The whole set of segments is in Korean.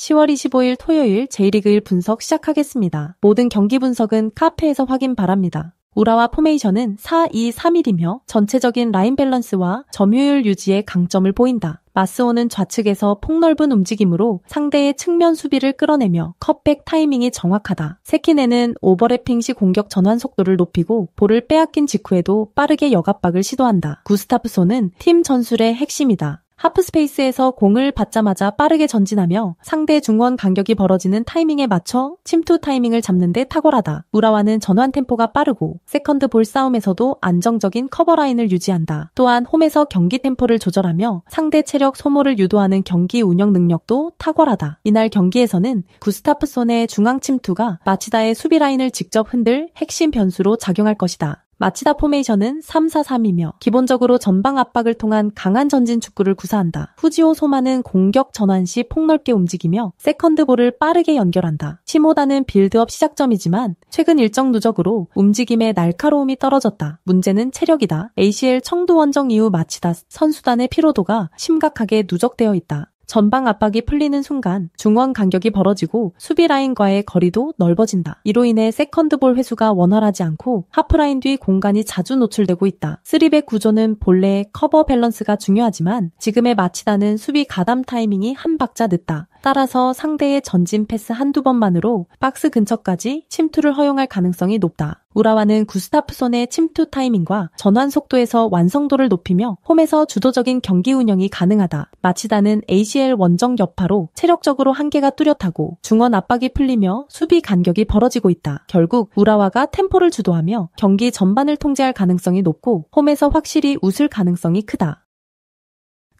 10월 25일 토요일 J리그1 분석 시작하겠습니다. 모든 경기 분석은 카페에서 확인 바랍니다. 우라와 포메이션은 4-2-3-1이며 전체적인 라인 밸런스와 점유율 유지에 강점을 보인다. 마스오는 좌측에서 폭넓은 움직임으로 상대의 측면 수비를 끌어내며 컷백 타이밍이 정확하다. 세키네는 오버래핑 시 공격 전환 속도를 높이고 볼을 빼앗긴 직후에도 빠르게 역압박을 시도한다. 구스타프손은 팀 전술의 핵심이다. 하프스페이스에서 공을 받자마자 빠르게 전진하며 상대 중원 간격이 벌어지는 타이밍에 맞춰 침투 타이밍을 잡는 데 탁월하다. 우라와는 전환 템포가 빠르고 세컨드 볼 싸움에서도 안정적인 커버 라인을 유지한다. 또한 홈에서 경기 템포를 조절하며 상대 체력 소모를 유도하는 경기 운영 능력도 탁월하다. 이날 경기에서는 구스타프손의 중앙 침투가 마치다의 수비 라인을 직접 흔들 핵심 변수로 작용할 것이다. 마치다 포메이션은 3-4-3이며 기본적으로 전방 압박을 통한 강한 전진 축구를 구사한다. 후지오 소마는 공격 전환 시 폭넓게 움직이며 세컨드 볼을 빠르게 연결한다. 시모다는 빌드업 시작점이지만 최근 일정 누적으로 움직임의 날카로움이 떨어졌다. 문제는 체력이다. ACL 청도 원정 이후 마치다 선수단의 피로도가 심각하게 누적되어 있다. 전방 압박이 풀리는 순간 중원 간격이 벌어지고 수비 라인과의 거리도 넓어진다. 이로 인해 세컨드볼 회수가 원활하지 않고 하프라인 뒤 공간이 자주 노출되고 있다. 3백 구조는 본래 커버 밸런스가 중요하지만 지금의 마치다는 수비 가담 타이밍이 한 박자 늦다. 따라서 상대의 전진 패스 한두 번만으로 박스 근처까지 침투를 허용할 가능성이 높다. 우라와는 구스타프손의 침투 타이밍과 전환 속도에서 완성도를 높이며 홈에서 주도적인 경기 운영이 가능하다. 마치다는 ACL 원정 여파로 체력적으로 한계가 뚜렷하고 중원 압박이 풀리며 수비 간격이 벌어지고 있다. 결국 우라와가 템포를 주도하며 경기 전반을 통제할 가능성이 높고 홈에서 확실히 웃을 가능성이 크다.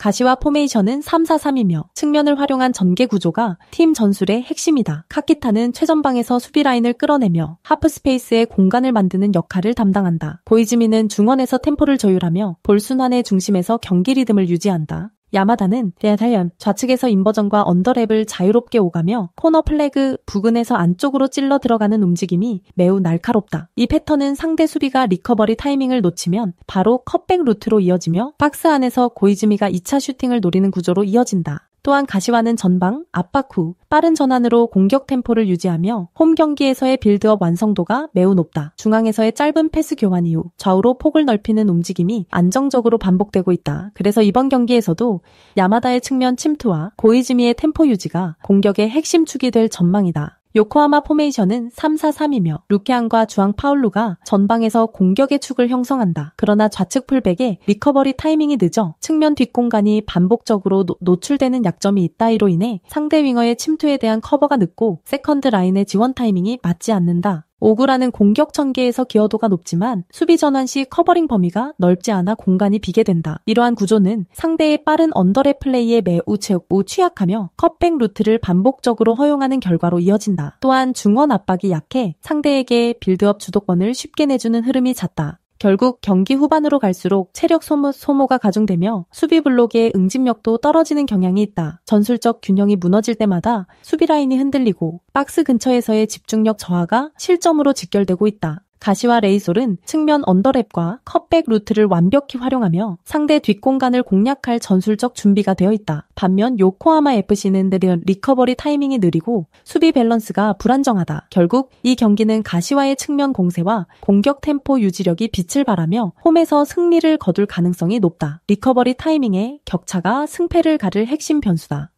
가시와 포메이션은 3-4-3이며 측면을 활용한 전개 구조가 팀 전술의 핵심이다. 카키타는 최전방에서 수비 라인을 끌어내며 하프스페이스에 공간을 만드는 역할을 담당한다. 고이즈미는 중원에서 템포를 조율하며 볼 순환의 중심에서 경기 리듬을 유지한다. 야마다는 대탈련 좌측에서 인버전과 언더랩을 자유롭게 오가며 코너 플래그 부근에서 안쪽으로 찔러 들어가는 움직임이 매우 날카롭다. 이 패턴은 상대 수비가 리커버리 타이밍을 놓치면 바로 컷백 루트로 이어지며 박스 안에서 고이즈미가 2차 슈팅을 노리는 구조로 이어진다. 또한 가시와는 전방, 압박 후 빠른 전환으로 공격 템포를 유지하며 홈 경기에서의 빌드업 완성도가 매우 높다. 중앙에서의 짧은 패스 교환 이후 좌우로 폭을 넓히는 움직임이 안정적으로 반복되고 있다. 그래서 이번 경기에서도 야마다의 측면 침투와 고이즈미의 템포 유지가 공격의 핵심 축이 될 전망이다. 요코하마 포메이션은 3-4-3이며 루케안과 주앙 파울루가 전방에서 공격의 축을 형성한다. 그러나 좌측 풀백에 리커버리 타이밍이 늦어 측면 뒷공간이 반복적으로 노출되는 약점이 있다. 이로 인해 상대 윙어의 침투에 대한 커버가 늦고 세컨드 라인의 지원 타이밍이 맞지 않는다. 오구라는 공격 전개에서 기여도가 높지만 수비 전환 시 커버링 범위가 넓지 않아 공간이 비게 된다. 이러한 구조는 상대의 빠른 언더랩 플레이에 매우 취약하며 컷백 루트를 반복적으로 허용하는 결과로 이어진다. 또한 중원 압박이 약해 상대에게 빌드업 주도권을 쉽게 내주는 흐름이 잦다. 결국 경기 후반으로 갈수록 체력 소모가 가중되며 수비 블록의 응집력도 떨어지는 경향이 있다. 전술적 균형이 무너질 때마다 수비 라인이 흔들리고 박스 근처에서의 집중력 저하가 실점으로 직결되고 있다. 가시와 레이솔은 측면 언더랩과 컷백 루트를 완벽히 활용하며 상대 뒷공간을 공략할 전술적 준비가 되어 있다. 반면 요코하마 FC는 리커버리 타이밍이 느리고 수비 밸런스가 불안정하다. 결국 이 경기는 가시와의 측면 공세와 공격 템포 유지력이 빛을 발하며 홈에서 승리를 거둘 가능성이 높다. 리커버리 타이밍의 격차가 승패를 가를 핵심 변수다.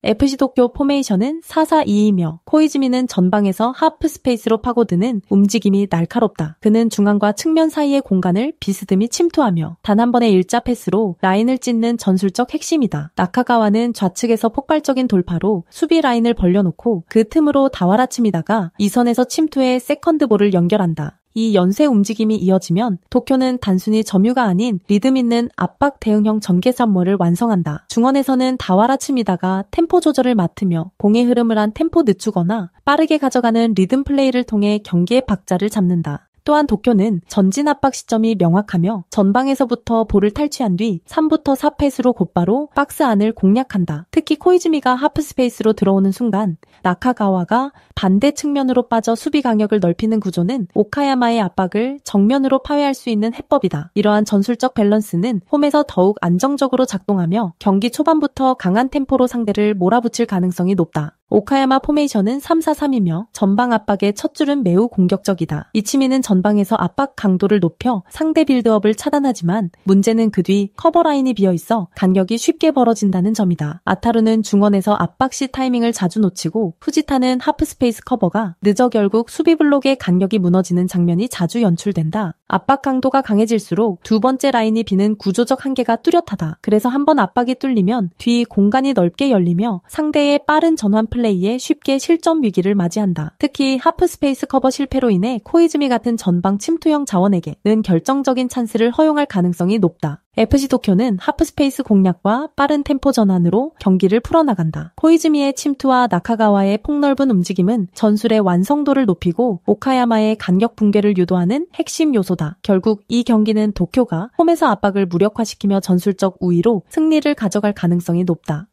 FC 도쿄 포메이션은 4-4-2이며 코이즈미는 전방에서 하프 스페이스로 파고드는 움직임이 날카롭다. 그는 중앙과 측면 사이의 공간을 비스듬히 침투하며 단 한 번의 일자 패스로 라인을 찢는 전술적 핵심이다. 나카가와는 좌측에서 폭발적인 돌파로 수비 라인을 벌려놓고 그 틈으로 다와라치미다가 이선에서 침투해 세컨드볼을 연결한다. 이 연쇄 움직임이 이어지면 도쿄는 단순히 점유가 아닌 리듬 있는 압박 대응형 전개 산모를 완성한다. 중원에서는 다와라치미다가 템포 조절을 맡으며 공의 흐름을 한 템포 늦추거나 빠르게 가져가는 리듬 플레이를 통해 경기의 박자를 잡는다. 또한 도쿄는 전진 압박 시점이 명확하며 전방에서부터 볼을 탈취한 뒤 3부터 4패스로 곧바로 박스 안을 공략한다. 특히 코이즈미가 하프스페이스로 들어오는 순간 나카가와가 반대 측면으로 빠져 수비 강역을 넓히는 구조는 오카야마의 압박을 정면으로 파괴할 수 있는 해법이다. 이러한 전술적 밸런스는 홈에서 더욱 안정적으로 작동하며 경기 초반부터 강한 템포로 상대를 몰아붙일 가능성이 높다. 오카야마 포메이션은 3-4-3이며 전방 압박의 첫 줄은 매우 공격적이다. 이치미는 전방에서 압박 강도를 높여 상대 빌드업을 차단하지만 문제는 그 뒤 커버 라인이 비어있어 간격이 쉽게 벌어진다는 점이다. 아타루는 중원에서 압박 시 타이밍을 자주 놓치고 후지타는 하프스페이스 커버가 늦어 결국 수비 블록의 간격이 무너지는 장면이 자주 연출된다. 압박 강도가 강해질수록 두 번째 라인이 비는 구조적 한계가 뚜렷하다. 그래서 한번 압박이 뚫리면 뒤 공간이 넓게 열리며 상대의 빠른 전환 플레이에 쉽게 실점 위기를 맞이한다. 특히 하프스페이스 커버 실패로 인해 코이즈미 같은 전방 침투형 자원에게는 결정적인 찬스를 허용할 가능성이 높다. FC 도쿄는 하프스페이스 공략과 빠른 템포 전환으로 경기를 풀어나간다. 코이즈미의 침투와 나카가와의 폭넓은 움직임은 전술의 완성도를 높이고 오카야마의 간격 붕괴를 유도하는 핵심 요소다. 결국 이 경기는 도쿄가 홈에서 압박을 무력화시키며 전술적 우위로 승리를 가져갈 가능성이 높다.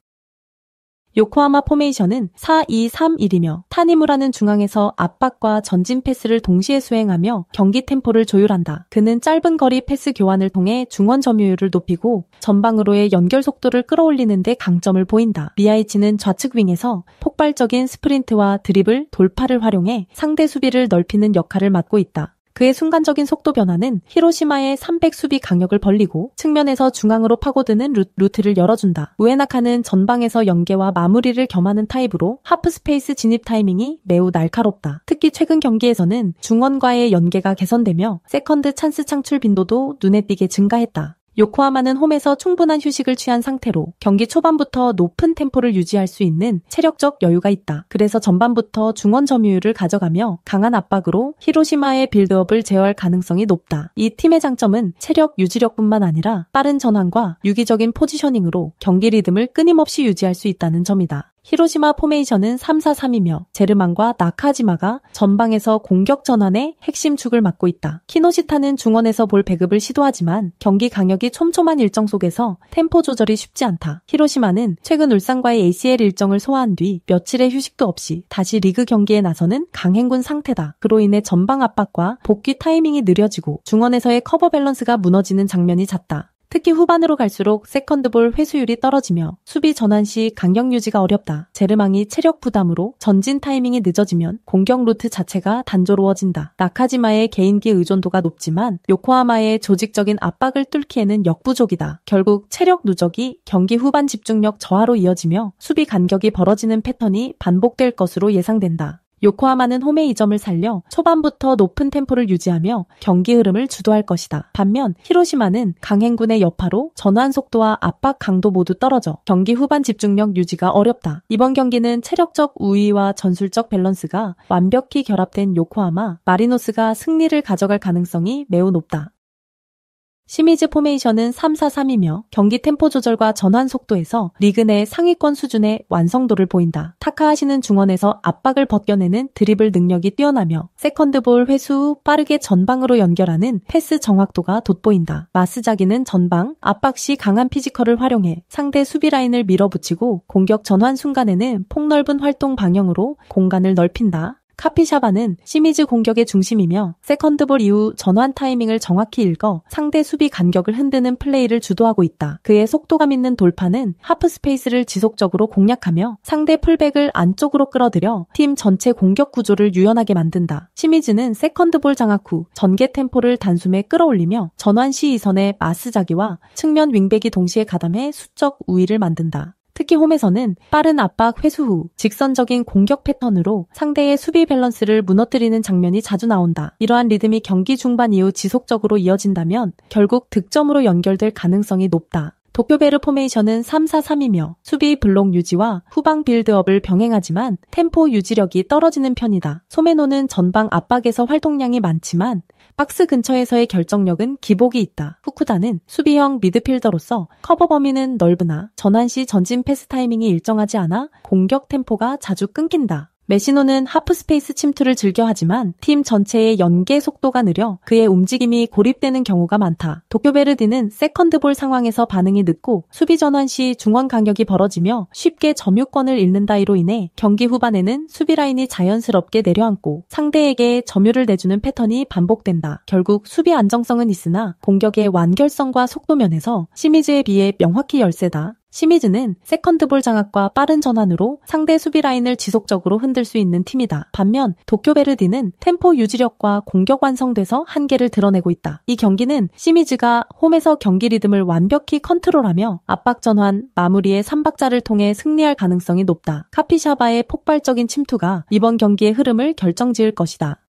요코하마 포메이션은 4-2-3-1이며 타니무라는 중앙에서 압박과 전진 패스를 동시에 수행하며 경기 템포를 조율한다. 그는 짧은 거리 패스 교환을 통해 중원 점유율을 높이고 전방으로의 연결 속도를 끌어올리는 데 강점을 보인다. 미야이치는 좌측 윙에서 폭발적인 스프린트와 드리블, 돌파를 활용해 상대 수비를 넓히는 역할을 맡고 있다. 그의 순간적인 속도 변화는 히로시마의 300 수비 강역을 벌리고 측면에서 중앙으로 파고드는 루트를 열어준다. 우에나카는 전방에서 연계와 마무리를 겸하는 타입으로 하프스페이스 진입 타이밍이 매우 날카롭다. 특히 최근 경기에서는 중원과의 연계가 개선되며 세컨드 찬스 창출 빈도도 눈에 띄게 증가했다. 요코하마는 홈에서 충분한 휴식을 취한 상태로 경기 초반부터 높은 템포를 유지할 수 있는 체력적 여유가 있다. 그래서 전반부터 중원 점유율을 가져가며 강한 압박으로 히로시마의 빌드업을 제어할 가능성이 높다. 이 팀의 장점은 체력 유지력뿐만 아니라 빠른 전환과 유기적인 포지셔닝으로 경기 리듬을 끊임없이 유지할 수 있다는 점이다. 히로시마 포메이션은 3-4-3이며 제르만과 나카지마가 전방에서 공격 전환의 핵심 축을 맡고 있다. 키노시타는 중원에서 볼 배급을 시도하지만 경기 강역이 촘촘한 일정 속에서 템포 조절이 쉽지 않다. 히로시마는 최근 울산과의 ACL 일정을 소화한 뒤 며칠의 휴식도 없이 다시 리그 경기에 나서는 강행군 상태다. 그로 인해 전방 압박과 복귀 타이밍이 느려지고 중원에서의 커버 밸런스가 무너지는 장면이 잦다. 특히 후반으로 갈수록 세컨드볼 회수율이 떨어지며 수비 전환 시 간격 유지가 어렵다. 제르망이 체력 부담으로 전진 타이밍이 늦어지면 공격 루트 자체가 단조로워진다. 나카지마의 개인기 의존도가 높지만 요코하마의 조직적인 압박을 뚫기에는 역부족이다. 결국 체력 누적이 경기 후반 집중력 저하로 이어지며 수비 간격이 벌어지는 패턴이 반복될 것으로 예상된다. 요코하마는 홈의 이점을 살려 초반부터 높은 템포를 유지하며 경기 흐름을 주도할 것이다. 반면 히로시마는 강행군의 여파로 전환 속도와 압박 강도 모두 떨어져 경기 후반 집중력 유지가 어렵다. 이번 경기는 체력적 우위와 전술적 밸런스가 완벽히 결합된 요코하마, 마리노스가 승리를 가져갈 가능성이 매우 높다. 시미즈 포메이션은 3-4-3이며 경기 템포 조절과 전환 속도에서 리그 내 상위권 수준의 완성도를 보인다. 타카하시는 중원에서 압박을 벗겨내는 드리블 능력이 뛰어나며 세컨드볼 회수 후 빠르게 전방으로 연결하는 패스 정확도가 돋보인다. 마스자기는 전방, 압박 시 강한 피지컬을 활용해 상대 수비 라인을 밀어붙이고 공격 전환 순간에는 폭넓은 활동 방향으로 공간을 넓힌다. 카피샤바는 시미즈 공격의 중심이며 세컨드볼 이후 전환 타이밍을 정확히 읽어 상대 수비 간격을 흔드는 플레이를 주도하고 있다. 그의 속도감 있는 돌파는 하프스페이스를 지속적으로 공략하며 상대 풀백을 안쪽으로 끌어들여 팀 전체 공격 구조를 유연하게 만든다. 시미즈는 세컨드볼 장악 후 전개 템포를 단숨에 끌어올리며 전환 시 이선의 마스자기와 측면 윙백이 동시에 가담해 수적 우위를 만든다. 특히 홈에서는 빠른 압박 회수 후 직선적인 공격 패턴으로 상대의 수비 밸런스를 무너뜨리는 장면이 자주 나온다. 이러한 리듬이 경기 중반 이후 지속적으로 이어진다면 결국 득점으로 연결될 가능성이 높다. 도쿄베르 포메이션은 3-4-3이며 수비 블록 유지와 후방 빌드업을 병행하지만 템포 유지력이 떨어지는 편이다. 소메노는 전방 압박에서 활동량이 많지만 박스 근처에서의 결정력은 기복이 있다. 후쿠다는 수비형 미드필더로서 커버 범위는 넓으나 전환 시 전진 패스 타이밍이 일정하지 않아 공격 템포가 자주 끊긴다. 메시노는 하프스페이스 침투를 즐겨하지만 팀 전체의 연계 속도가 느려 그의 움직임이 고립되는 경우가 많다. 도쿄베르디는 세컨드볼 상황에서 반응이 늦고 수비 전환 시 중원 간격이 벌어지며 쉽게 점유권을 잃는다. 이로 인해 경기 후반에는 수비 라인이 자연스럽게 내려앉고 상대에게 점유를 내주는 패턴이 반복된다. 결국 수비 안정성은 있으나 공격의 완결성과 속도 면에서 시미즈에 비해 명확히 열세다. 시미즈는 세컨드볼 장악과 빠른 전환으로 상대 수비 라인을 지속적으로 흔들 수 있는 팀이다. 반면 도쿄베르디는 템포 유지력과 공격 완성돼서 한계를 드러내고 있다. 이 경기는 시미즈가 홈에서 경기 리듬을 완벽히 컨트롤하며 압박 전환, 마무리의 3박자를 통해 승리할 가능성이 높다. 카피샤바의 폭발적인 침투가 이번 경기의 흐름을 결정지을 것이다.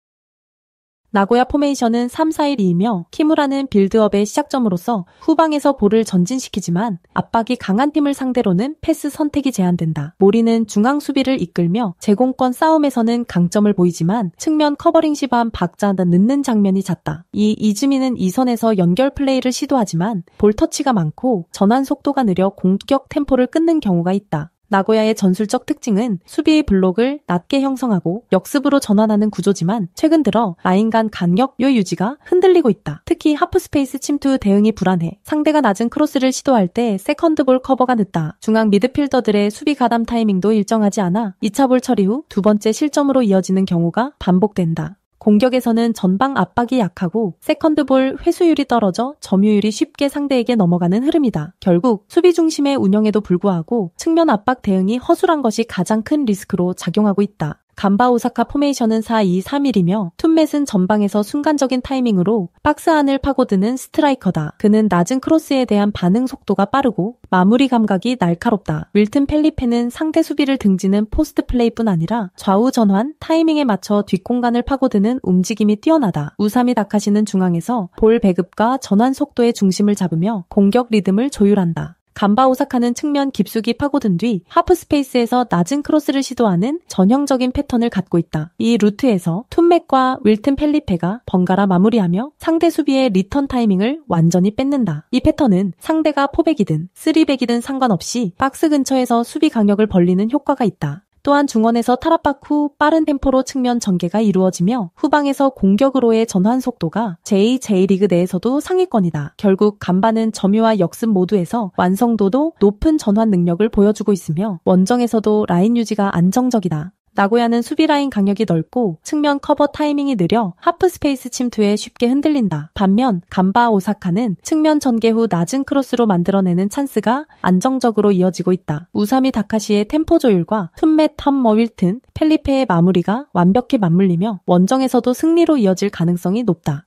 나고야 포메이션은 3-4-1-2이며 키무라는 빌드업의 시작점으로서 후방에서 볼을 전진시키지만 압박이 강한 팀을 상대로는 패스 선택이 제한된다. 모리는 중앙 수비를 이끌며 제공권 싸움에서는 강점을 보이지만 측면 커버링 시반 박자 늦는 장면이 잦다. 이즈미는 이선에서 연결 플레이를 시도하지만 볼 터치가 많고 전환 속도가 느려 공격 템포를 끊는 경우가 있다. 나고야의 전술적 특징은 수비의 블록을 낮게 형성하고 역습으로 전환하는 구조지만 최근 들어 라인 간 간격 유지가 흔들리고 있다. 특히 하프스페이스 침투 대응이 불안해. 상대가 낮은 크로스를 시도할 때 세컨드볼 커버가 늦다. 중앙 미드필더들의 수비 가담 타이밍도 일정하지 않아 2차 볼 처리 후 두 번째 실점으로 이어지는 경우가 반복된다. 공격에서는 전방 압박이 약하고 세컨드볼 회수율이 떨어져 점유율이 쉽게 상대에게 넘어가는 흐름이다. 결국 수비 중심의 운영에도 불구하고 측면 압박 대응이 허술한 것이 가장 큰 리스크로 작용하고 있다. 간바 오사카 포메이션은 4-2-3-1이며 툰맷은 전방에서 순간적인 타이밍으로 박스 안을 파고드는 스트라이커다. 그는 낮은 크로스에 대한 반응 속도가 빠르고 마무리 감각이 날카롭다. 윌튼 펠리페는 상대 수비를 등지는 포스트 플레이뿐 아니라 좌우 전환, 타이밍에 맞춰 뒷공간을 파고드는 움직임이 뛰어나다. 우사미 다카시는 중앙에서 볼 배급과 전환 속도의 중심을 잡으며 공격 리듬을 조율한다. 간바 오사카는 측면 깊숙이 파고든 뒤 하프스페이스에서 낮은 크로스를 시도하는 전형적인 패턴을 갖고 있다. 이 루트에서 툰맥과 윌튼 펠리페가 번갈아 마무리하며 상대 수비의 리턴 타이밍을 완전히 뺏는다. 이 패턴은 상대가 포백이든 쓰리백이든 상관없이 박스 근처에서 수비 강력을 벌리는 효과가 있다. 또한 중원에서 탈압박 후 빠른 템포로 측면 전개가 이루어지며 후방에서 공격으로의 전환 속도가 J-리그 내에서도 상위권이다. 결국 간바는 점유와 역습 모두에서 완성도도 높은 전환 능력을 보여주고 있으며 원정에서도 라인 유지가 안정적이다. 나고야는 수비 라인 간격이 넓고 측면 커버 타이밍이 느려 하프스페이스 침투에 쉽게 흔들린다. 반면 간바 오사카는 측면 전개 후 낮은 크로스로 만들어내는 찬스가 안정적으로 이어지고 있다. 우사미 다카시의 템포 조율과 툰맷 텀머 윌튼, 펠리페의 마무리가 완벽히 맞물리며 원정에서도 승리로 이어질 가능성이 높다.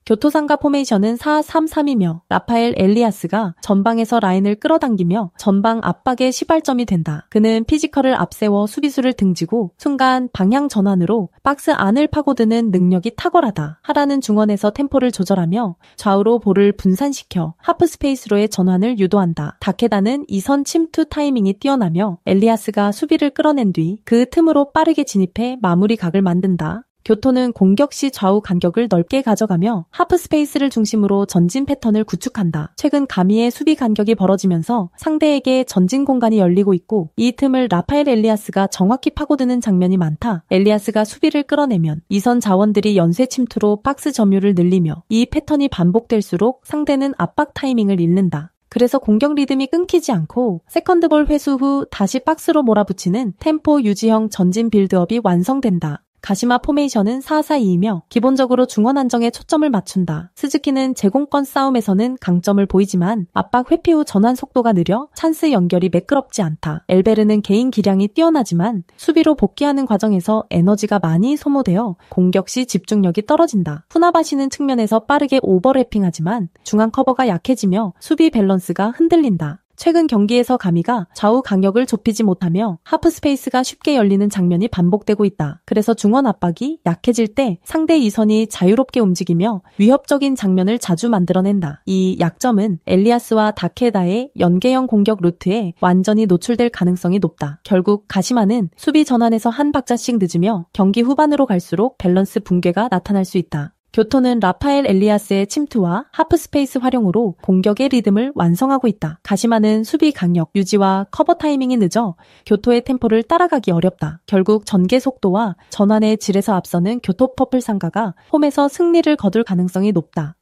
교토상가 포메이션은 4-3-3이며 라파엘 엘리아스가 전방에서 라인을 끌어당기며 전방 압박의 시발점이 된다. 그는 피지컬을 앞세워 수비수를 등지고 순간 방향 전환으로 박스 안을 파고드는 능력이 탁월하다. 하라는 중원에서 템포를 조절하며 좌우로 볼을 분산시켜 하프스페이스로의 전환을 유도한다. 다케다는 이선 침투 타이밍이 뛰어나며 엘리아스가 수비를 끌어낸 뒤 그 틈으로 빠르게 진입해 마무리 각을 만든다. 교토는 공격 시 좌우 간격을 넓게 가져가며 하프스페이스를 중심으로 전진 패턴을 구축한다. 최근 가미의 수비 간격이 벌어지면서 상대에게 전진 공간이 열리고 있고 이 틈을 라파엘 엘리아스가 정확히 파고드는 장면이 많다. 엘리아스가 수비를 끌어내면 이선 자원들이 연쇄 침투로 박스 점유를 늘리며 이 패턴이 반복될수록 상대는 압박 타이밍을 잃는다. 그래서 공격 리듬이 끊기지 않고 세컨드볼 회수 후 다시 박스로 몰아붙이는 템포 유지형 전진 빌드업이 완성된다. 가시마 포메이션은 4-4-2이며 기본적으로 중원 안정에 초점을 맞춘다. 스즈키는 제공권 싸움에서는 강점을 보이지만 압박 회피 후 전환 속도가 느려 찬스 연결이 매끄럽지 않다. 엘베르는 개인 기량이 뛰어나지만 수비로 복귀하는 과정에서 에너지가 많이 소모되어 공격 시 집중력이 떨어진다. 푸나바시는 측면에서 빠르게 오버래핑하지만 중앙 커버가 약해지며 수비 밸런스가 흔들린다. 최근 경기에서 가미가 좌우 간격을 좁히지 못하며 하프스페이스가 쉽게 열리는 장면이 반복되고 있다. 그래서 중원 압박이 약해질 때 상대 이선이 자유롭게 움직이며 위협적인 장면을 자주 만들어낸다. 이 약점은 엘리아스와 다케다의 연계형 공격 루트에 완전히 노출될 가능성이 높다. 결국 가시마는 수비 전환에서 한 박자씩 늦으며 경기 후반으로 갈수록 밸런스 붕괴가 나타날 수 있다. 교토는 라파엘 엘리아스의 침투와 하프스페이스 활용으로 공격의 리듬을 완성하고 있다. 가시마는 수비 강력 유지와 커버 타이밍이 늦어 교토의 템포를 따라가기 어렵다. 결국 전개 속도와 전환의 질에서 앞서는 교토 퍼플 상가가 홈에서 승리를 거둘 가능성이 높다.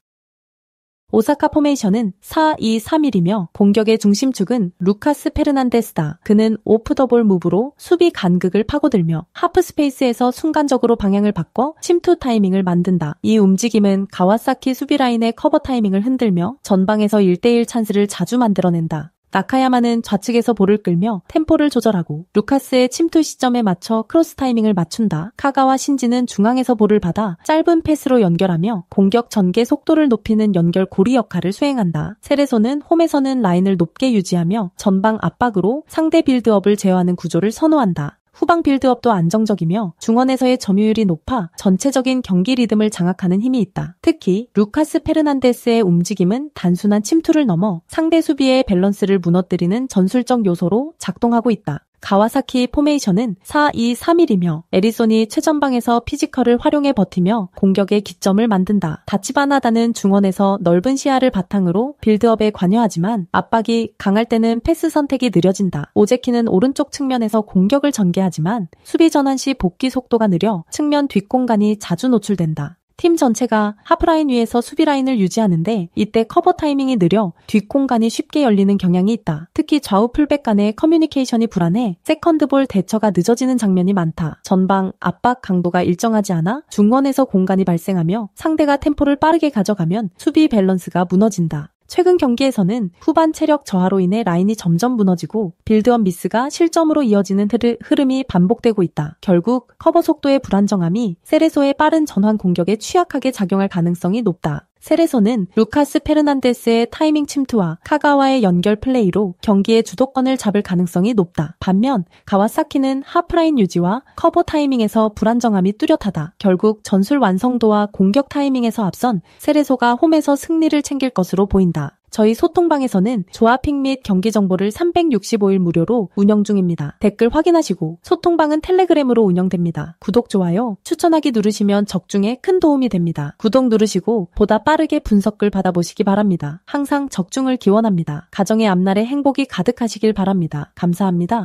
오사카 포메이션은 4-2-3-1이며 공격의 중심축은 루카스 페르난데스다. 그는 오프 더 볼 무브로 수비 간극을 파고들며 하프 스페이스에서 순간적으로 방향을 바꿔 침투 타이밍을 만든다. 이 움직임은 가와사키 수비 라인의 커버 타이밍을 흔들며 전방에서 1대1 찬스를 자주 만들어낸다. 나카야마는 좌측에서 볼을 끌며 템포를 조절하고 루카스의 침투 시점에 맞춰 크로스 타이밍을 맞춘다. 카가와 신지는 중앙에서 볼을 받아 짧은 패스로 연결하며 공격 전개 속도를 높이는 연결 고리 역할을 수행한다. 세레소는 홈에서는 라인을 높게 유지하며 전방 압박으로 상대 빌드업을 제어하는 구조를 선호한다. 후방 빌드업도 안정적이며 중원에서의 점유율이 높아 전체적인 경기 리듬을 장악하는 힘이 있다. 특히 루카스 페르난데스의 움직임은 단순한 침투를 넘어 상대 수비의 밸런스를 무너뜨리는 전술적 요소로 작동하고 있다. 가와사키 포메이션은 4-2-3-1이며 에리손이 최전방에서 피지컬을 활용해 버티며 공격의 기점을 만든다. 다치바나다는 중원에서 넓은 시야를 바탕으로 빌드업에 관여하지만 압박이 강할 때는 패스 선택이 느려진다. 오제키는 오른쪽 측면에서 공격을 전개하지만 수비 전환 시 복귀 속도가 느려 측면 뒷공간이 자주 노출된다. 팀 전체가 하프라인 위에서 수비라인을 유지하는데 이때 커버 타이밍이 느려 뒷공간이 쉽게 열리는 경향이 있다. 특히 좌우 풀백 간의 커뮤니케이션이 불안해 세컨드볼 대처가 늦어지는 장면이 많다. 전방 압박 강도가 일정하지 않아 중원에서 공간이 발생하며 상대가 템포를 빠르게 가져가면 수비 밸런스가 무너진다. 최근 경기에서는 후반 체력 저하로 인해 라인이 점점 무너지고 빌드업 미스가 실점으로 이어지는 흐름이 반복되고 있다. 결국 커버 속도의 불안정함이 세레소의 빠른 전환 공격에 취약하게 작용할 가능성이 높다. 세레소는 루카스 페르난데스의 타이밍 침투와 카가와의 연결 플레이로 경기의 주도권을 잡을 가능성이 높다. 반면 가와사키는 하프라인 유지와 커버 타이밍에서 불안정함이 뚜렷하다. 결국 전술 완성도와 공격 타이밍에서 앞선 세레소가 홈에서 승리를 챙길 것으로 보인다. 저희 소통방에서는 조합픽 및 경기 정보를 365일 무료로 운영 중입니다. 댓글 확인하시고 소통방은 텔레그램으로 운영됩니다. 구독, 좋아요, 추천하기 누르시면 적중에 큰 도움이 됩니다. 구독 누르시고 보다 빠르게 분석글 받아보시기 바랍니다. 항상 적중을 기원합니다. 가정의 앞날에 행복이 가득하시길 바랍니다. 감사합니다.